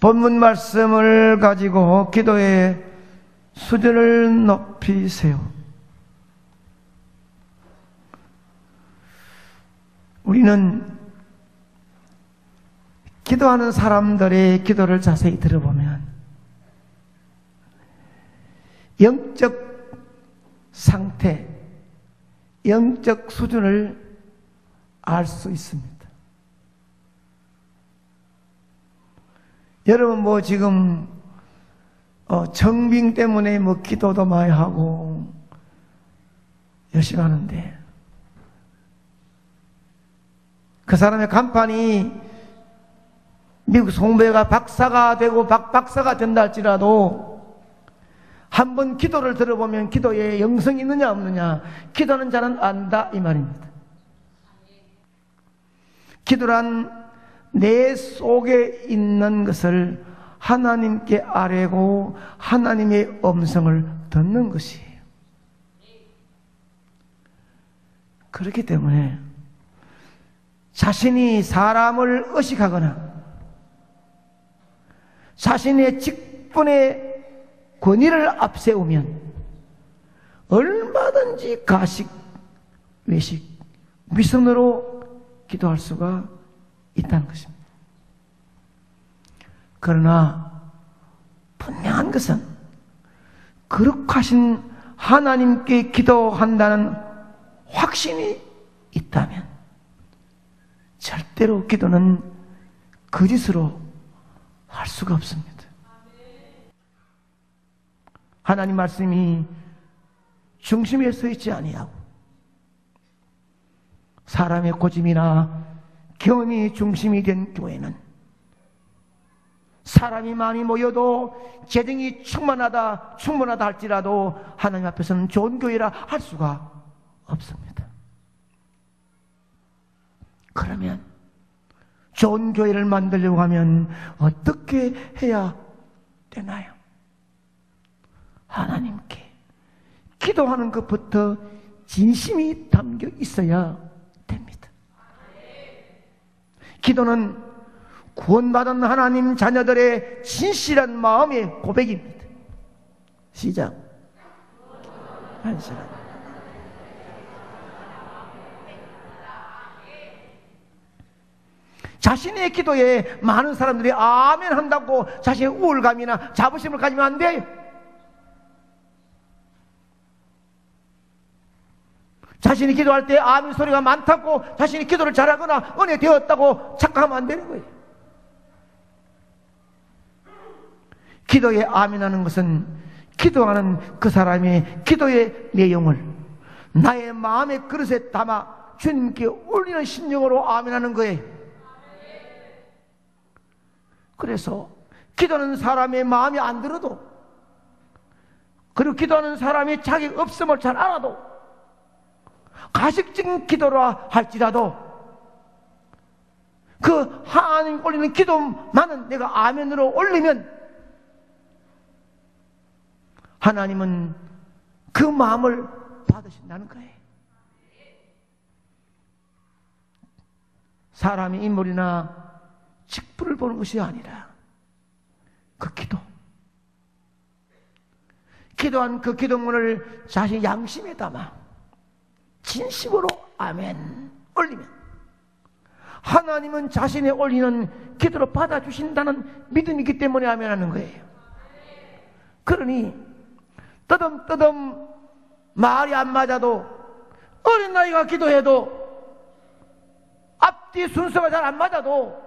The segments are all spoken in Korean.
본문 말씀을 가지고 기도의 수준을 높이세요. 우리는 기도하는 사람들의 기도를 자세히 들어보면 영적 상태, 영적 수준을 알 수 있습니다. 여러분 지금 정빙 때문에 기도도 많이 하고 열심히 하는데 그 사람의 간판이 미국 송배가 박사가 되고 박사가 된다 할지라도 한번 기도를 들어보면 기도에 영성이 있느냐 없느냐, 기도하는 자는 안다 이 말입니다. 기도란 내 속에 있는 것을 하나님께 아뢰고 하나님의 음성을 듣는 것이에요. 그렇기 때문에 자신이 사람을 의식하거나 자신의 직분의 권위를 앞세우면 얼마든지 가식, 외식, 위선으로 기도할 수가 있다는 것입니다. 그러나 분명한 것은 거룩하신 하나님께 기도한다는 확신이 있다면 절대로 기도는 거짓으로 할 수가 없습니다. 하나님 말씀이 중심에 서 있지 아니하고 사람의 고집이나 경험이 중심이 된 교회는 사람이 많이 모여도 재정이 충만하다 할지라도 하나님 앞에서는 좋은 교회라 할 수가 없습니다. 그러면 좋은 교회를 만들려고 하면 어떻게 해야 되나요? 하나님께 기도하는 것부터 진심이 담겨 있어야 됩니다. 기도는 구원받은 하나님 자녀들의 진실한 마음의 고백입니다. 시작. 한시간. 자신의 기도에 많은 사람들이 아멘 한다고 자신의 우울감이나 자부심을 가지면 안 돼요. 자신이 기도할 때 아멘 소리가 많다고 자신이 기도를 잘하거나 은혜 되었다고 착각하면 안 되는 거예요. 기도에 아멘하는 것은 기도하는 그 사람의 기도의 내용을 나의 마음의 그릇에 담아 주님께 올리는 심령으로 아멘하는 거예요. 그래서 기도하는 사람의 마음이 안 들어도, 그리고 기도하는 사람이 자기 없음을 잘 알아도, 가식적인 기도라 할지라도 그 하나님 올리는 기도만은 내가 아멘으로 올리면 하나님은 그 마음을 받으신다는 거예요. 사람의 인물이나 직분을 보는 것이 아니라 그 기도한 그 기도문을 자신 양심에 담아 진심으로 아멘 올리면 하나님은 자신의 올리는 기도로 받아주신다는 믿음이기 때문에 아멘하는 거예요. 그러니 뜨듬뜨듬 말이 안 맞아도, 어린 나이가 기도해도, 앞뒤 순서가 잘 안 맞아도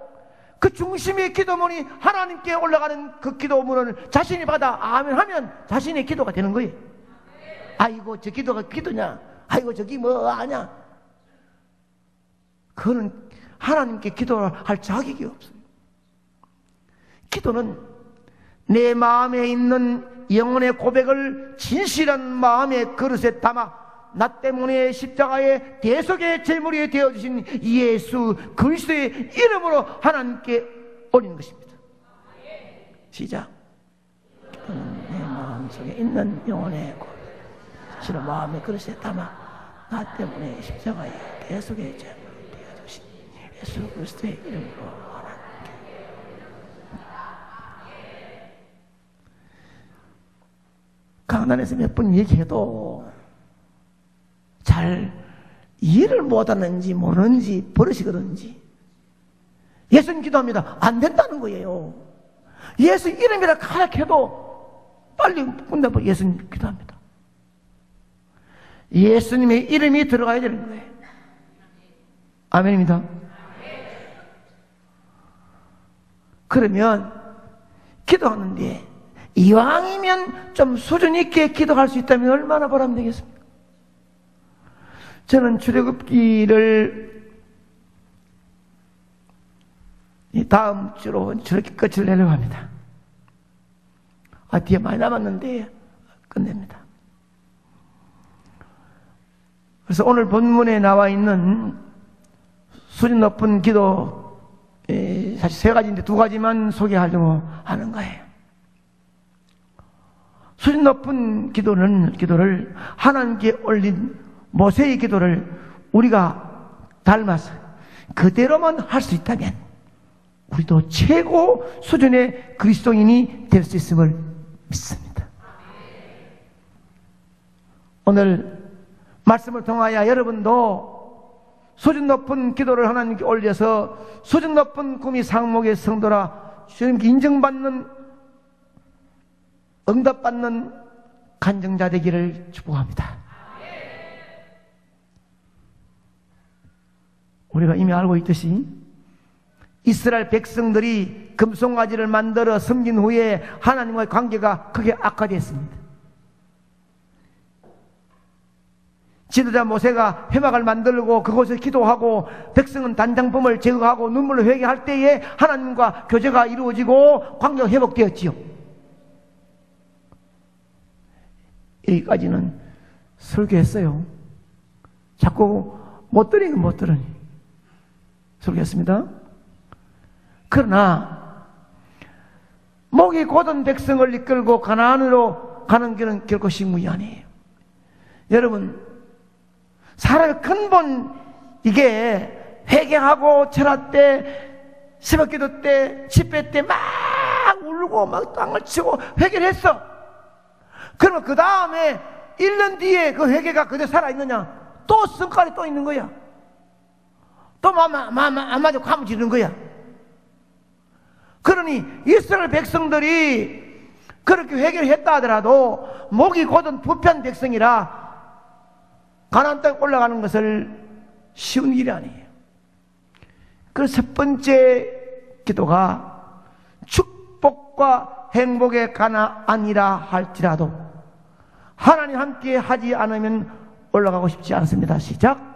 그 중심의 기도문이 하나님께 올라가는 그 기도문을 자신이 받아 아멘하면 자신의 기도가 되는 거예요. 아이고 저 기도가 기도냐, 아이고 저기 뭐 아냐, 그거는 하나님께 기도할 자격이 없어요. 기도는 내 마음에 있는 영혼의 고백을 진실한 마음의 그릇에 담아 나 때문에 십자가의 대속의 제물이 되어주신 예수 그리스도의 이름으로 하나님께 올리는 것입니다. 시작. 기도는 내 마음속에 있는 영혼의 고백, 진실한 마음의 그릇에 담아 나 때문에 십자가의 대속의 제물이 되어주신 예수 그리스도의 이름으로 하나님께. 가난해서 몇 번 얘기해도 잘 이해를 못하는지 모르는지 버릇이거든지 예수님 기도합니다. 안 된다는 거예요. 예수 이름이라 가르쳐도 빨리 끝내버려. 예수님 기도합니다. 예수님의 이름이 들어가야 되는 거예요. 아멘입니다. 그러면 기도하는데 이왕이면 좀 수준 있게 기도할 수 있다면 얼마나 보람 되겠습니까? 저는 출애굽기를 다음 주로 저렇게 끝을 내려고 합니다. 뒤에 많이 남았는데 끝냅니다. 그래서 오늘 본문에 나와 있는 수준 높은 기도, 사실 세 가지인데 두 가지만 소개하려고 하는 거예요. 수준 높은 기도를 하나님께 올린 모세의 기도를 우리가 닮아서 그대로만 할 수 있다면 우리도 최고 수준의 그리스도인이 될 수 있음을 믿습니다. 오늘 말씀을 통하여 여러분도 수준 높은 기도를 하나님께 올려서 수준 높은 꿈이 상목의 성도라 주님께 인정받는 응답받는 간증자 되기를 축복합니다. 우리가 이미 알고 있듯이 이스라엘 백성들이 금송아지를 만들어 섬긴 후에 하나님과의 관계가 크게 악화됐습니다. 지도자 모세가 회막을 만들고 그곳에 기도하고 백성은 단장범을 제거하고 눈물로 회개할 때에 하나님과 교제가 이루어지고 관계가 회복되었지요. 여기까지는 설교했어요. 자꾸 못 들으니 못 들으니 설교했습니다. 그러나 목이 곧은 백성을 이끌고 가나안으로 가는 길은 결코 식물이 아니에요. 여러분, 사람의 근본 이게 회개하고 철학 때, 새벽기도 때, 집회 때 막 울고 막 땅을 치고 회개를 했어. 그러면 그 다음에 1년 뒤에 그 회개가 그대로 살아있느냐? 또 성깔이 또 있는 거야. 또 안 맞아 가무지는 거야. 그러니 이스라엘 백성들이 그렇게 회개를 했다 하더라도 목이 곧은 부패한 백성이라 가나안 땅에 올라가는 것을 쉬운 일이 아니에요. 그래서 첫 번째 기도가 축복과 행복의 가나안이라 할지라도 하나님 함께 하지 않으면 올라가고 싶지 않습니다. 시작.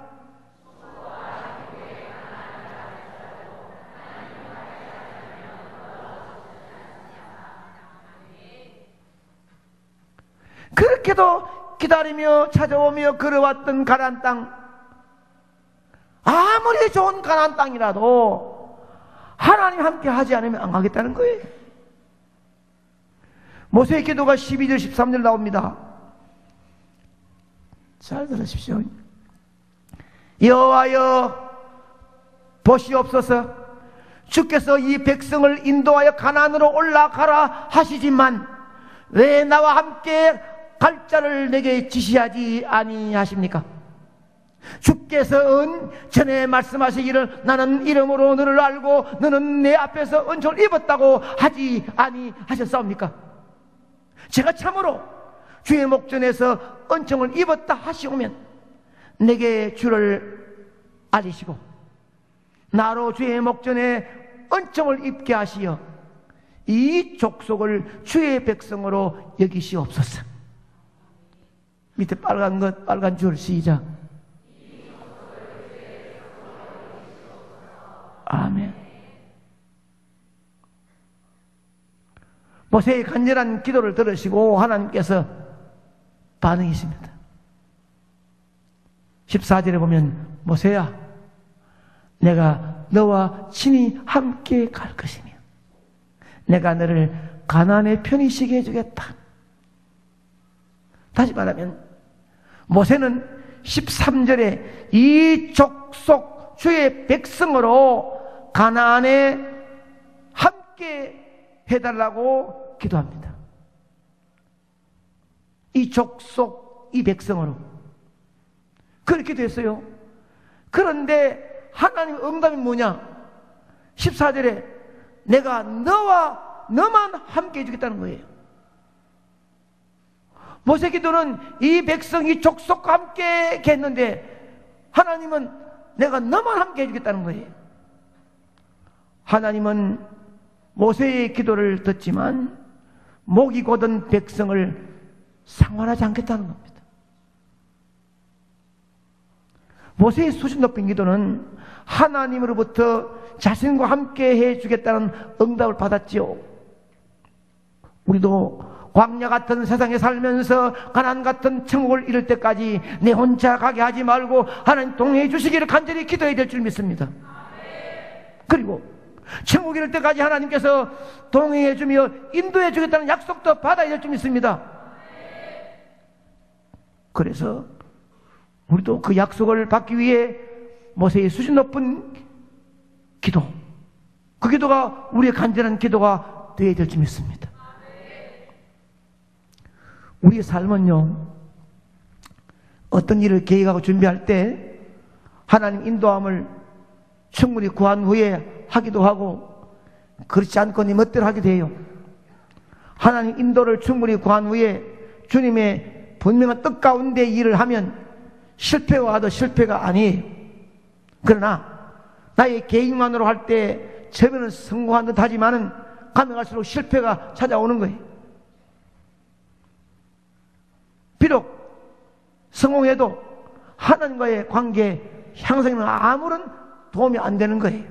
그렇게도 기다리며 찾아오며 걸어왔던 가나안 땅, 아무리 좋은 가나안 땅이라도 하나님 함께 하지 않으면 안 가겠다는 거예요. 모세의 기도가 12절 13절 나옵니다. 잘 들으십시오. 여호와여 보시옵소서, 주께서 이 백성을 인도하여 가나안으로 올라가라 하시지만 왜 나와 함께 갈 자를 내게 지시하지 아니하십니까? 주께서는 전에 말씀하시기를 나는 이름으로 너를 알고 너는 내 앞에서 은총을 입었다고 하지 아니하셨사옵니까? 제가 참으로 주의 목전에서 은총을 입었다 하시오면 내게 주를 알리시고 나로 주의 목전에 은총을 입게 하시어 이 족속을 주의 백성으로 여기시옵소서. 밑에 빨간 것, 빨간 줄 시작. 아멘. 모세의 간절한 기도를 들으시고 하나님께서 반응이십니다. 14절에 보면 모세야 내가 너와 친히 함께 갈 것이며 내가 너를 가나안에 편히 쉬게 해주겠다. 다시 말하면 모세는 13절에 이 족속 주의 백성으로 가나안에 함께 해달라고 기도합니다. 이 족속, 이 백성으로. 그렇게 됐어요. 그런데 하나님 응답이 뭐냐? 14절에 내가 너만 함께 해주겠다는 거예요. 모세 기도는 이 백성이 족속과 함께 했는데 하나님은 내가 너만 함께 해주겠다는 거예요. 하나님은 모세의 기도를 듣지만 목이 곧은 백성을 상관하지 않겠다는 겁니다. 모세의 수준 높은 기도는 하나님으로부터 자신과 함께 해주겠다는 응답을 받았지요. 우리도 광야 같은 세상에 살면서 가나안 같은 천국을 이룰 때까지 내 혼자 가게 하지 말고 하나님 동행해 주시기를 간절히 기도해야 될 줄 믿습니다. 그리고 천국 이룰 때까지 하나님께서 동행해 주며 인도해 주겠다는 약속도 받아야 될 줄 믿습니다. 그래서 우리도 그 약속을 받기 위해 모세의 수준 높은 기도, 그 기도가 우리의 간절한 기도가 되어야 될 줄 믿습니다. 우리의 삶은요, 어떤 일을 계획하고 준비할 때 하나님 인도함을 충분히 구한 후에 하기도 하고 그렇지 않고 네 멋대로 하게 돼요. 하나님 인도를 충분히 구한 후에 주님의 분명한 뜻 가운데 일을 하면 실패와 하도 실패가 아니에요. 그러나 나의 계획만으로 할 때 처음에는 성공한 듯 하지만은 가능할수록 실패가 찾아오는 거예요. 비록 성공해도 하나님과의 관계 향상에는 아무런 도움이 안 되는 거예요.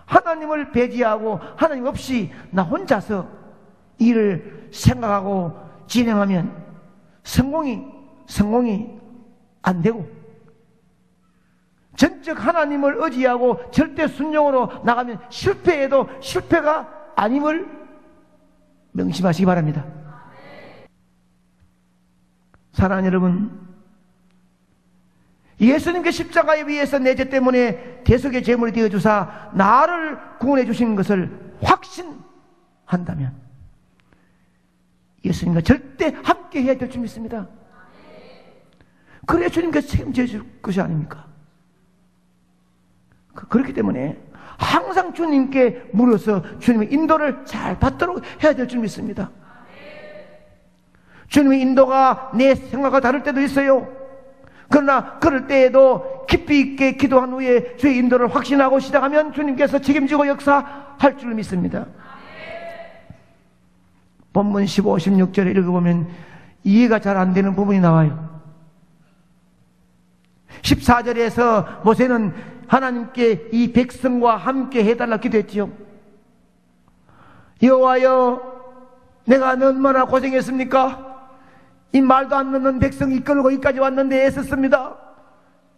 하나님을 배제하고 하나님 없이 나 혼자서 일을 생각하고 진행하면 성공이 안 되고, 전적 하나님을 의지하고 절대 순종으로 나가면 실패해도 실패가 아님을 명심하시기 바랍니다. 사랑하는 여러분, 예수님께 십자가에 위해서 내 죄 때문에 대속의 제물이 되어주사 나를 구원해 주신 것을 확신한다면 예수님과 절대 함께 해야 될 줄 믿습니다. 그래야 주님께서 책임져 줄 것이 아닙니까? 그렇기 때문에 항상 주님께 물어서 주님의 인도를 잘 받도록 해야 될 줄 믿습니다. 주님의 인도가 내 생각과 다를 때도 있어요. 그러나 그럴 때에도 깊이 있게 기도한 후에 주의 인도를 확신하고 시작하면 주님께서 책임지고 역사할 줄 믿습니다. 본문 15, 16절에 읽어보면 이해가 잘 안 되는 부분이 나와요. 14절에서 모세는 하나님께 이 백성과 함께 해달라 기도했지요. 여호와여, 내가 얼마나 고생했습니까? 이 말도 안 듣는 백성이 이끌고 여기까지 왔는데 애썼습니다.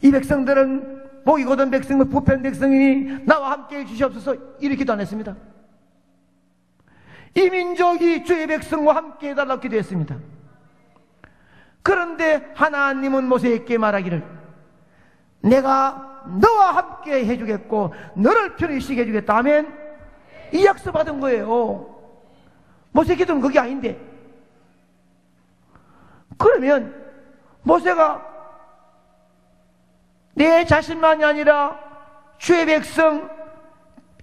이 백성들은 목이 곧은 백성은 부패한 백성이니 나와 함께 해주시옵소서. 이렇게 기도 안 했습니다. 이 민족이 주의 백성과 함께 해달라고 기도했습니다. 그런데 하나님은 모세에게 말하기를 내가 너와 함께 해주겠고 너를 편히 쉬게 해주겠다 하면 이 약속 받은 거예요. 모세 기도는 그게 아닌데, 그러면 모세가 내 자신만이 아니라 주의 백성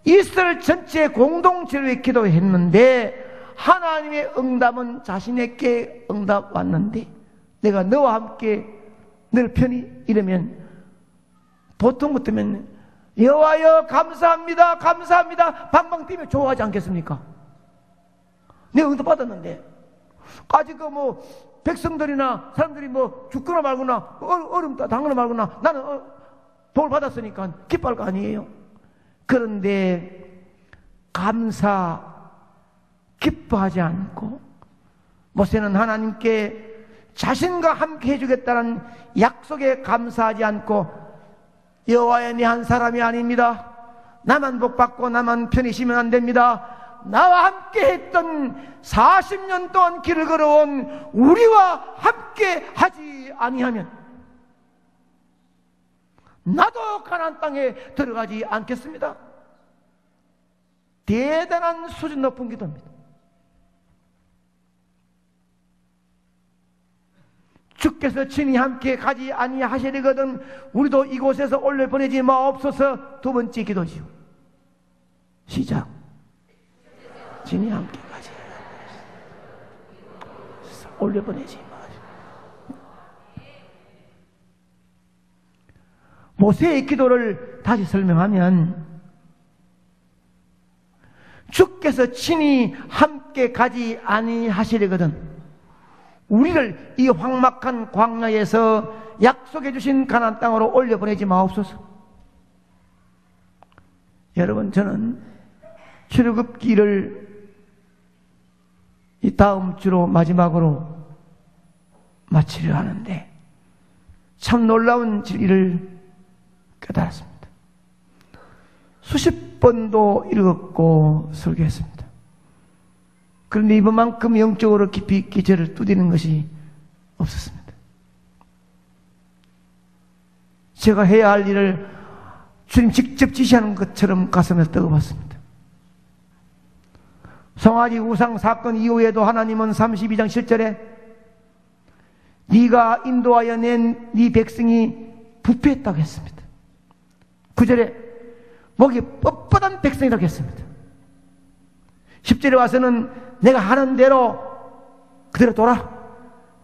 이스라엘 전체 공동체를 기도했는데 하나님의 응답은 자신에게 응답 왔는데 내가 너와 함께 늘 편히 이러면 보통 같으면 여호와여 감사합니다 감사합니다 방방 뛰며 좋아하지 않겠습니까? 내가 응답 받았는데 아직 백성들이나 사람들이 죽거나 말거나 어렵다 당거나 말거나 나는 도움을 받았으니까 기뻐할 거 아니에요. 그런데 기뻐하지 않고 모세는 하나님께 자신과 함께 해주겠다는 약속에 감사하지 않고 여호와여 내 한 사람이 아닙니다. 나만 복받고 나만 편히 쉬면 안 됩니다. 나와 함께 했던 40년 동안 길을 걸어온 우리와 함께 하지 아니하면 나도 가나안 땅에 들어가지 않겠습니다. 대단한 수준 높은 기도입니다. 주께서 친히 함께 가지 아니하시리거든 우리도 이곳에서 올려 보내지 마옵소서. 두 번째 기도지요. 시작. 친히 함께 가지 올려 보내지 마. 모세의 기도를 다시 설명하면 주께서 친히 함께 가지 아니하시리거든 우리를 이 황막한 광야에서 약속해 주신 가나안 땅으로 올려보내지 마옵소서. 여러분, 저는 출애굽기를 이 다음 주로 마지막으로 마치려 하는데 참 놀라운 진리를 깨달았습니다. 수십 번도 읽었고 설교했습니다. 그런데 이번만큼 영적으로 깊이 있게 저를 두드리는 것이 없었습니다. 제가 해야 할 일을 주님 직접 지시하는 것처럼 가슴을 뜨거웠습니다. 송아지 우상 사건 이후에도 하나님은 32장 7절에 네가 인도하여 낸 네 백성이 부패했다고 했습니다. 9절에 목이 뻣뻣한 백성이라고 했습니다. 10절에 와서는 내가 하는 대로 그대로 돌아.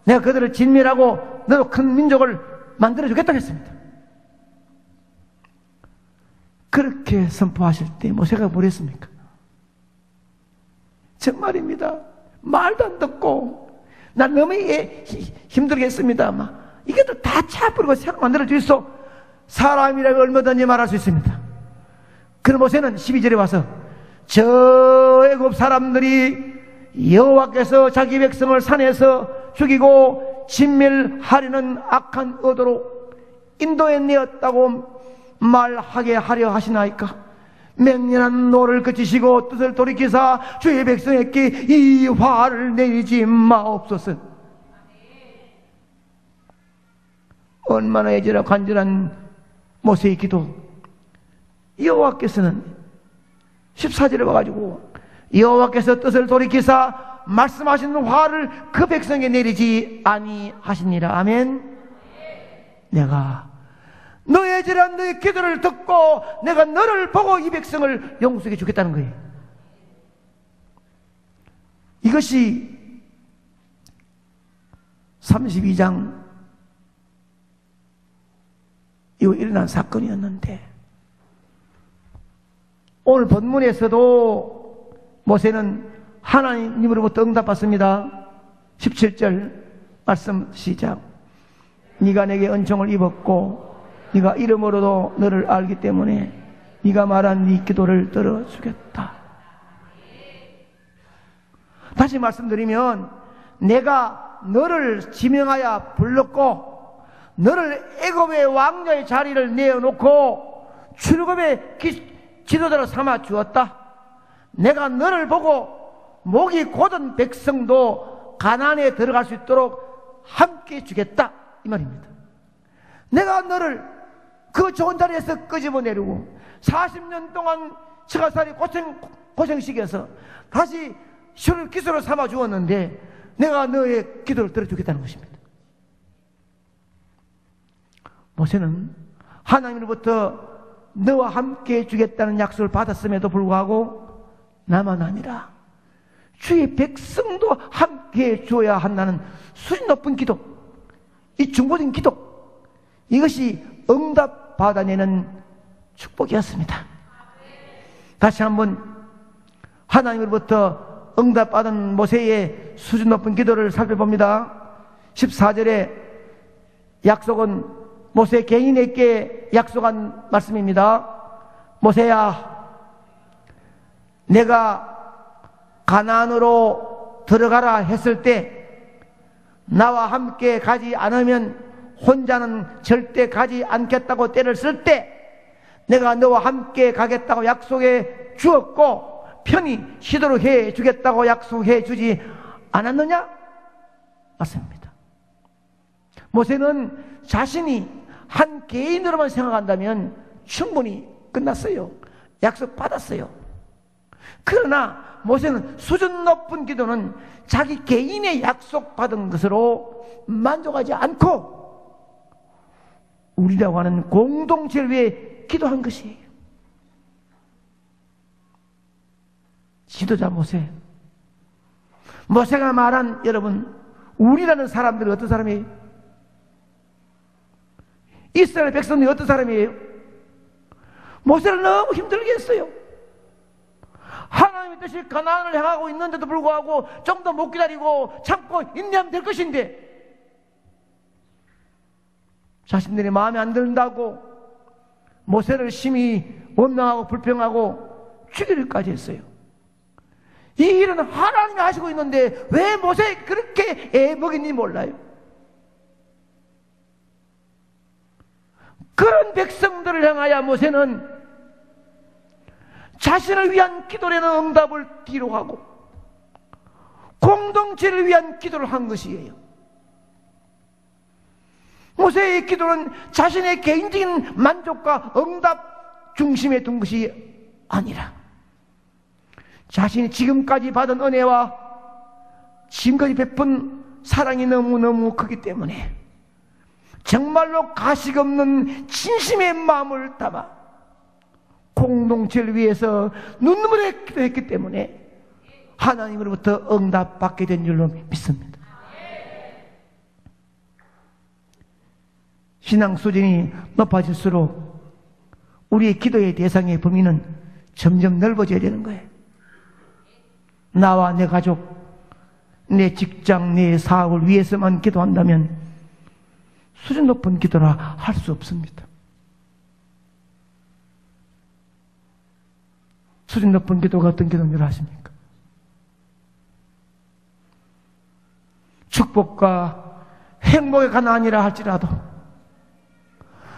내가 그들을 진멸하고 너도 큰 민족을 만들어주겠다고 했습니다. 그렇게 선포하실 때 모세가 뭘 했습니까? 정말입니다. 말도 안 듣고 난 너무 힘들겠습니다. 이것도 다 차버리고 새로 만들어 주소. 사람이라고 얼마든지 말할 수 있습니다. 그런 모세는 12절에 와서 저 애굽 사람들이 여호와께서 자기 백성을 산에서 죽이고 진멸하려는 악한 의도로 인도에 내었다고 말하게 하려 하시나이까? 맹렬한 노를 그치시고 뜻을 돌이키사 주의 백성에게 이 화를 내리지 마옵소서. 얼마나 애절하고 간절한 모세의 기도. 여호와께서는 14절에 와가지고 여호와께서 뜻을 돌이키사 말씀하신 화를 그 백성에게 내리지 아니하시니라. 아멘. 내가 너의 애절한 너의 기도를 듣고 내가 너를 보고 이 백성을 영속해 주겠다는 거예요. 이것이 32장 이후 일어난 사건이었는데 오늘 본문에서도 모세는 하나님으로부터 응답받습니다. 17절 말씀 시작. 네가 내게 은총을 입었고 네가 이름으로도 너를 알기 때문에 네가 말한 네 기도를 들어주겠다. 다시 말씀드리면 내가 너를 지명하여 불렀고 너를 애굽의 왕자의 자리를 내어놓고 출애굽의 지도자로 삼아 주었다. 내가 너를 보고 목이 곧은 백성도 가나안에 들어갈 수 있도록 함께 주겠다 이 말입니다. 내가 너를 그 좋은 자리에서 끄집어내리고 40년 동안 처가살이 고생시켜서 다시 시를 기술을 삼아 주었는데 내가 너의 기도를 들어주겠다는 것입니다. 모세는 하나님으로부터 너와 함께 주겠다는 약속을 받았음에도 불구하고 나만 아니라 주의 백성도 함께 주어야 한다는 수준 높은 기도, 이 중보적인 기도, 이것이 응답 받아내는 축복이었습니다. 다시 한번 하나님으로부터 응답받은 모세의 수준 높은 기도를 살펴봅니다. 14절에 약속은 모세 개인에게 약속한 말씀입니다. 모세야, 내가 가나안으로 들어가라 했을 때 나와 함께 가지 않으면 혼자는 절대 가지 않겠다고 때를 쓸 때 내가 너와 함께 가겠다고 약속해 주었고 편히 쉬도록 해 주겠다고 약속해 주지 않았느냐? 맞습니다. 모세는 자신이 한 개인으로만 생각한다면 충분히 끝났어요. 약속 받았어요. 그러나 모세는 수준 높은 기도는 자기 개인의 약속받은 것으로 만족하지 않고 우리라고 하는 공동체를 위해 기도한 것이에요. 지도자 모세. 모세가 말한, 여러분, 우리라는 사람들은 어떤 사람이에요? 이스라엘 백성들이 어떤 사람이에요? 모세를 너무 힘들게 했어요. 하나님의 뜻이 가나안을 향하고 있는데도 불구하고 좀 더 못 기다리고 참고 인내하면 될 것인데 자신들이 마음에 안 든다고 모세를 심히 원망하고 불평하고 죽이기까지 했어요. 이 일은 하나님이 하시고 있는데 왜 모세가 그렇게 애먹인지 몰라요. 그런 백성들을 향하여 모세는 자신을 위한 기도라는 응답을 뒤로 하고 공동체를 위한 기도를 한 것이에요. 모세의 기도는 자신의 개인적인 만족과 응답 중심에 둔 것이 아니라 자신이 지금까지 받은 은혜와 지금까지 베푼 사랑이 너무너무 크기 때문에 정말로 가식 없는 진심의 마음을 담아 공동체를 위해서 눈물을 기도했기 때문에 하나님으로부터 응답받게 된 줄로 믿습니다. 신앙 수준이 높아질수록 우리의 기도의 대상의 범위는 점점 넓어져야 되는 거예요. 나와 내 가족, 내 직장, 내 사업을 위해서만 기도한다면 수준 높은 기도라 할 수 없습니다. 수준 높은 기도가 어떤 기도인 줄 아십니까? 축복과 행복의 가나안이라 할지라도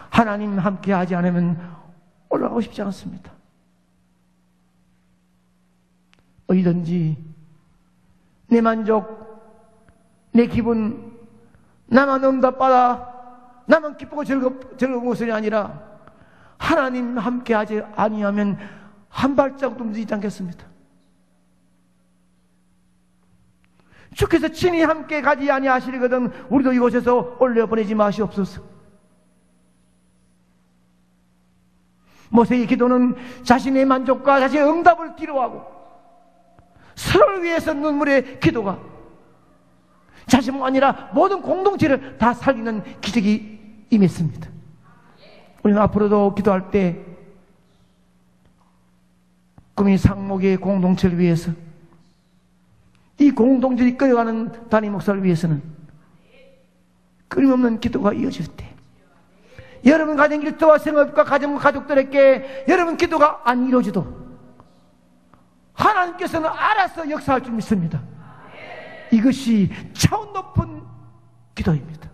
하나님 함께 하지 않으면 올라가고 싶지 않습니다. 어디든지 내 만족, 내 기분, 나만 응답받아 나만 기쁘고 즐거운 것이 아니라 하나님 함께 하지 아니하면 한 발짝도 움직이지 않겠습니다. 주께서 친히 함께 가지 아니하시거든 우리도 이곳에서 올려보내지 마시옵소서. 모세의 기도는 자신의 만족과 자신의 응답을 뒤로하고 서로를 위해서 눈물의 기도가 자신뿐 아니라 모든 공동체를 다 살리는 기적이 임했습니다. 우리는 앞으로도 기도할 때 꿈이 상목의 공동체를 위해서 이 공동체를 이끌어가는 담임 목사를 위해서는 끊임없는 기도가 이어질 때 여러분 가정 일터와 생업과 가족들에게 여러분 기도가 안 이루어져도 하나님께서는 알아서 역사할 줄 믿습니다. 이것이 차원 높은 기도입니다.